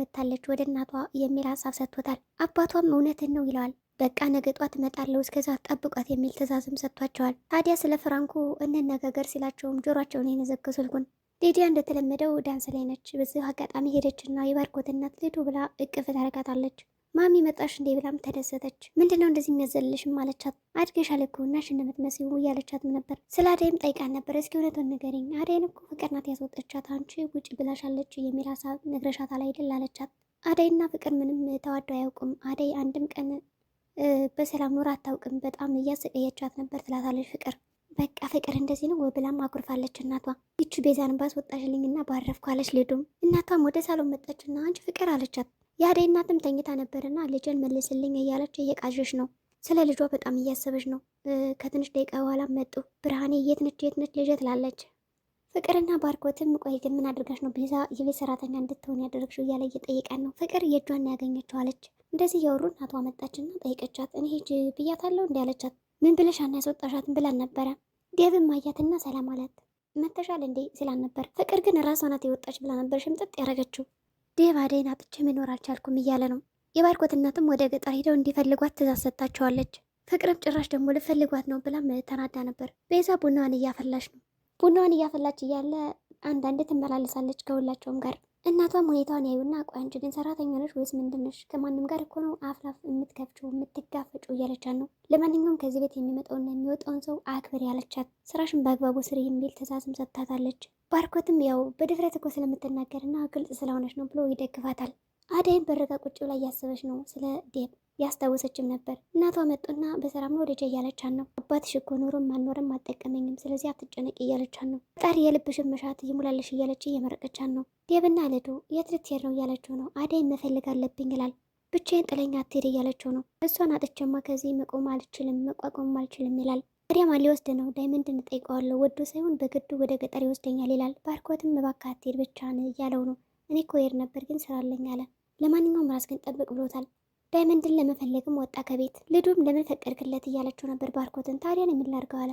መታለች ወደ እናቷ የሚል ሀሳብ ሰጥቶታል። አባቷም እውነትን ነው ይለዋል። በቃ ነገ ጧት እመጣለሁ እስከዛ ጠብቋት የሚል ትዕዛዝም ሰጥቷቸዋል። ታዲያ ስለ ፍራንኩ እንነጋገር ሲላቸውም ጆሯቸውን የነዘገው ስልኩን። ሊዲያ እንደተለመደው ዳንስ ላይ ነች። በዚህ አጋጣሚ ሄደችና የባርኮት እናት ልዱ ብላ እቅፍ ታረጋታለች። ማሚ መጣሽ እንዴ ብላም ተደሰተች። ምንድነው እንደዚህ የሚያዘልልሽም አለቻት። አድገሻል እኮ እናሽ እንደምትመስዩ እያለቻትም ነበር። ስለ አደይም ጠይቃን ነበር። እስኪ እውነቱን ንገሪኝ፣ አደይን እኮ ፍቅር ናት ያስወጠቻት፣ አንቺ ውጭ ብላሻለች የሚል ሀሳብ ነግረሻታል አይደል አለቻት። አደይና ፍቅር ምንም ተዋደው አያውቁም። አደይ አንድም ቀን በሰላም ኖር አታውቅም። በጣም እያሰቀየቻት ነበር ትላታለች ፍቅር። በቃ ፍቅር እንደዚህ ነው ብላም አኩርፋለች እናቷ። ይቺ ቤዛን ባስወጣሽልኝና ባረፍኩ አለች ልዱም። እናቷም ወደ ሳሎን መጣችና አንቺ ፍቅር አለቻት። የአደይ እናትም ተኝታ ነበርና ልጅን መልስልኝ እያለች እየቃዠች ነው። ስለ ልጇ በጣም እያሰበች ነው። ከትንሽ ደቂቃ በኋላ መጡ። ብርሃኔ የት ነች ልጅ ትላለች። ፍቅርና ባርኮትም ቆይ ግን ምን አድርጋሽ ነው ቤዛ የቤት ሰራተኛ እንድትሆን ያደረግሽው እያለ እየጠየቃን ነው። ፍቅር የእጇን ያገኘችው አለች። እንደዚህ እያወሩ እናቷ መጣችና ጠይቀቻት። እኔ ሂጅ ብያታለሁ እንዲ አለቻት። ምን ብለሽ ያስወጣሻትን ብላን ነበረ። ዴቭም አያትና ሰላም አላት። መተሻል እንዴ ስላን ነበር። ፍቅር ግን ራሷ ናት የወጣች ብላ ነበር ሽምጥጥ ያደረገችው። ዴቭ አደይን አጥቼ መኖር አልቻልኩም እያለ ነው። የባርኮት እናትም ወደ ገጠር ሄደው እንዲፈልጓት ትእዛዝ ሰጥታቸዋለች። ፍቅርም ጭራሽ ደግሞ ልፈልጓት ነው ብላም ተናዳ ነበር። ቤዛ ቡናዋን እያፈላች ነው። ቡናዋን እያፈላች እያለ አንዳንድ ትመላለሳለች ከሁላቸውም ጋር። እናቷም ሁኔታዋን ያዩና ቆይ አንቺ ግን ሰራተኛ ነሽ ወይስ ምንድን ነሽ? ከማንም ጋር እኮ ነው አፍላፍ የምትከፍችው የምትጋፈጩ እያለቻት ነው። ለማንኛውም ከዚህ ቤት የሚመጣውና የሚወጣውን ሰው አክብር ያለቻት፣ ስራሽን በአግባቡ ስሪ የሚል ትእዛዝም ሰጥታታለች። ባርኮትም ያው በድፍረት እኮ ስለምትናገርና ግልጽ ስለሆነች ነው ብሎ ይደግፋታል። አደይም በረጋ ቁጭ ላይ እያሰበች ነው። ስለ ዴቭ ያስታወሰችም ነበር። እናቷ መጡና በሰላም ነው ልጄ እያለቻት ነው። አባትሽ እኮ ኖርም አልኖርም አልጠቀመኝም፣ ስለዚህ አትጨነቂ እያለቻት ነው። ፈጣሪ የልብሽን መሻት ይሙላልሽ እያለች እየመረቀቻት ነው። ዴቭና ልዱ የት ልትሄድ ነው እያለችው ነው። አደይ መፈለግ አለብኝ ይላል። ብቻዬን ጥለኛ አትሄድ እያለችው ነው። እሷን አጥቼማ ከዚህ መቆም አልችልም መቋቋም አልችልም ይላል። ወዲያ ማን ሊወስድ ነው? ዳይመንድን እጠይቀዋለሁ፣ ወዶ ሳይሆን በግዱ ወደ ገጠር ይወስደኛል ይላል። ባርኮትም እባክህ አትሄድ ብቻህን እያለው ነው። እኔ እኮ ሄድ ነበር ግን ስራ አለኝ አለ። ለማንኛውም ራስ ግን ጠብቅ ብሎታል። ዳይመንድን ለመፈለግም ወጣ ከቤት። ልዱም ለምን ፈቀድክለት እያለችው ነበር ባርኮትን። ታዲያን የምላርገው አለ።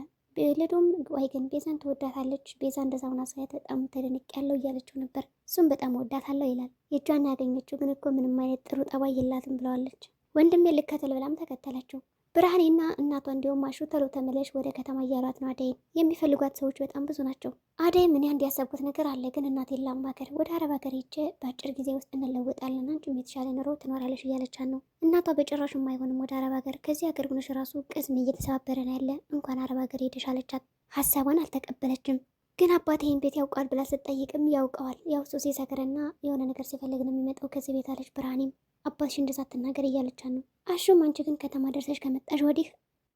ልዱም ወይ ግን ቤዛን ትወዳታለች፣ ቤዛ እንደዛ ሆና ሳያት በጣም ተደንቅ ያለው እያለችው ነበር። እሱም በጣም ወዳታለሁ ይላል። የእጇን ያገኘችው ግን እኮ ምንም አይነት ጥሩ ጠባይ የላትም ብለዋለች። ወንድሜ ልከተል ብላም ተከተለችው። ብርሃኔና እናቷ እንዲሁም አሹ ተሎ ተመለሽ ወደ ከተማ እያሏት ነው። አደይን የሚፈልጓት ሰዎች በጣም ብዙ ናቸው። አደይም እኔ አንድ ያሰብኩት ነገር አለ ግን እናቴን ላማከር፣ ወደ አረብ ሀገር ሄጄ በአጭር ጊዜ ውስጥ እንለወጣለን፣ አንቺም የተሻለ ኑሮ ትኖራለሽ እያለቻት ነው። እናቷ በጭራሽም አይሆንም ወደ አረብ ሀገር፣ ከዚህ ሀገር ሆነሽ ራሱ ቅስም እየተሰባበረ ነው ያለ፣ እንኳን አረብ ሀገር ሄደሽ አለቻት። ሀሳቧን አልተቀበለችም። ግን አባቴ ይህን ቤት ያውቃል ብላ ስትጠይቅም ያውቀዋል፣ ያው እሱ ሲሰክርና የሆነ ነገር ሲፈልግ ነው የሚመጣው ከዚህ ቤት አለች። ብርሃኔም አባትሽ እንደዛ አትናገር እያለቻት ነው። አሹም አንቺ ግን ከተማ ደርሰሽ ከመጣሽ ወዲህ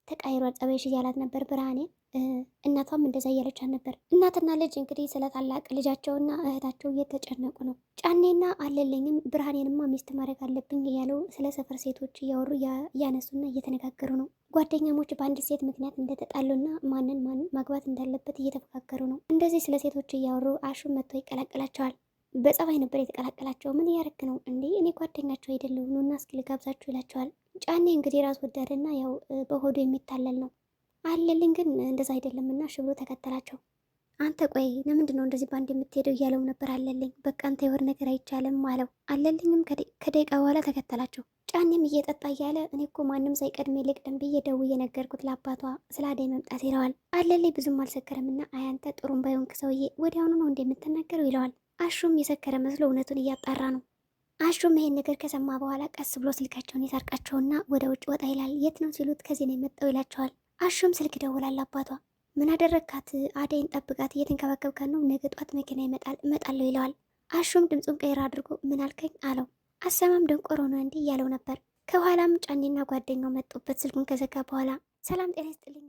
ተቃይሯል ጸባይሽ እያላት ነበር ብርሃኔ። እናቷም እንደዛ እያለቻት ነበር። እናትና ልጅ እንግዲህ ስለ ታላቅ ልጃቸውና እህታቸው እየተጨነቁ ነው። ጫኔና አለልኝም ብርሃኔንማ ሚስት ማድረግ አለብኝ እያለው ስለ ሰፈር ሴቶች እያወሩ እያነሱና እየተነጋገሩ ነው። ጓደኛሞች በአንድ ሴት ምክንያት እንደተጣሉና ማንን ማግባት እንዳለበት እየተፈካከሩ ነው። እንደዚህ ስለ ሴቶች እያወሩ አሹም መጥቶ ይቀላቀላቸዋል። በጸባይ ነበር የተቀላቀላቸው። ምን እያረክ ነው እንዴ? እኔ ጓደኛቸው አይደለሁ ኑና እስኪ ልጋብዛችሁ ይላቸዋል። ጫኔ እንግዲህ ራስ ወዳድና ያው በሆዱ የሚታለል ነው። አለልኝ ግን እንደዛ አይደለምና እሺ ብሎ ተከተላቸው። አንተ ቆይ ለምንድን ነው እንደዚህ ባንድ የምትሄደው እያለው ነበር አለልኝ። በቃ አንተ የወር ነገር አይቻልም አለው። አለልኝም ከደቂቃ በኋላ ተከተላቸው። ጫኔም እየጠጣ እያለ እኔ እኮ ማንም ሳይቀድሜ ልቅደም ብዬ ደውዬ ነገርኩት ለአባቷ ስለ አደይ መምጣት ይለዋል። አለልኝ ብዙም አልሰከረምና አያንተ ጥሩም ባይሆንክ ሰውዬ ወዲያውኑ ነው እንደምትናገረው ይለዋል። አሹም የሰከረ መስሎ እውነቱን እያጣራ ነው። አሹም ይሄን ነገር ከሰማ በኋላ ቀስ ብሎ ስልካቸውን ይሰርቃቸውና ወደ ውጭ ወጣ ይላል። የት ነው ሲሉት ከዚህ ነው የመጣው ይላቸዋል። አሹም ስልክ ደውላል አባቷ። ምን አደረግካት? አደይን ጠብቃት እየተንከባከብካት ነው፣ ነገ ጧት መኪና እመጣለሁ ይለዋል። አሹም ድምፁን ቀይር አድርጎ ምን አልከኝ አለው። አሰማም ደንቆሮ ነው እንዲህ እያለው ነበር። ከኋላም ጫኔና ጓደኛው መጡበት ስልኩን ከዘጋ በኋላ። ሰላም ጤና ይስጥልኝ